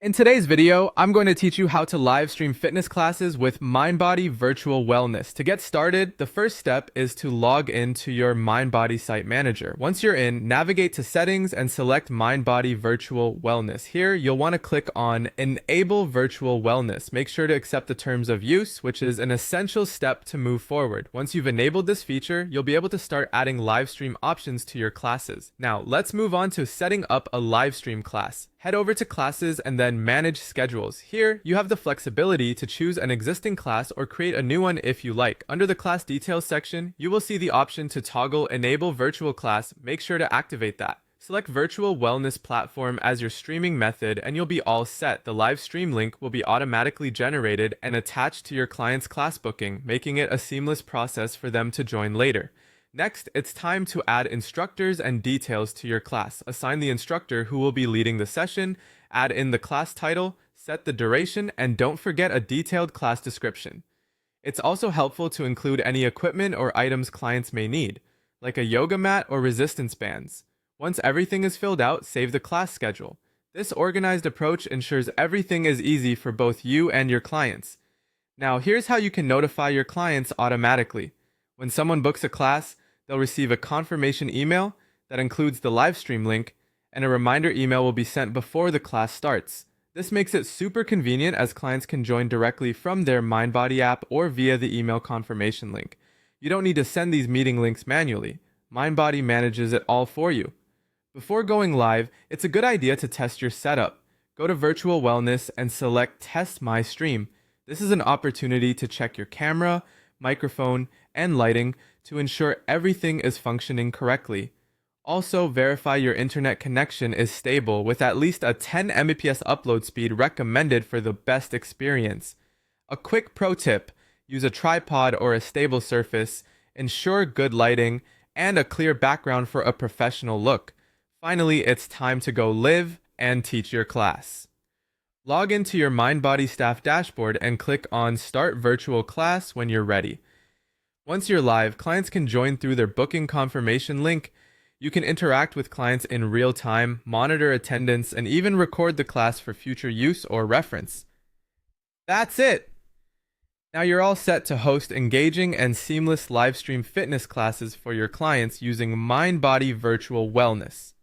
In today's video, I'm going to teach you how to live stream fitness classes with MindBody Virtual Wellness. To get started, the first step is to log into your MindBody Site Manager. Once you're in, navigate to Settings and select MindBody Virtual Wellness. Here, you'll want to click on Enable Virtual Wellness. Make sure to accept the terms of use, which is an essential step to move forward. Once you've enabled this feature, you'll be able to start adding live stream options to your classes. Now, let's move on to setting up a live stream class. Head over to Classes and then Manage Schedules. Here, you have the flexibility to choose an existing class or create a new one if you like. Under the Class Details section, you will see the option to toggle Enable Virtual Class. Make sure to activate that. Select Virtual Wellness Platform as your streaming method and you'll be all set. The live stream link will be automatically generated and attached to your client's class booking, making it a seamless process for them to join later. Next, it's time to add instructors and details to your class. Assign the instructor who will be leading the session, add in the class title, set the duration, and don't forget a detailed class description. It's also helpful to include any equipment or items clients may need, like a yoga mat or resistance bands. Once everything is filled out, save the class schedule. This organized approach ensures everything is easy for both you and your clients. Now, here's how you can notify your clients automatically. When someone books a class, they'll receive a confirmation email that includes the live stream link, and a reminder email will be sent before the class starts. This makes it super convenient as clients can join directly from their MindBody app or via the email confirmation link. You don't need to send these meeting links manually. MindBody manages it all for you. Before going live, it's a good idea to test your setup. Go to Virtual Wellness and select Test My Stream. This is an opportunity to check your camera, microphone, and lighting to ensure everything is functioning correctly. Also, verify your internet connection is stable with at least a 10 Mbps upload speed recommended for the best experience. A quick pro tip: use a tripod or a stable surface, ensure good lighting, and a clear background for a professional look. Finally, it's time to go live and teach your class. Log into your MindBody staff dashboard and click on Start Virtual Class when you're ready. Once you're live, clients can join through their booking confirmation link. You can interact with clients in real time, monitor attendance, and even record the class for future use or reference. That's it! Now you're all set to host engaging and seamless live stream fitness classes for your clients using MindBody Virtual Wellness.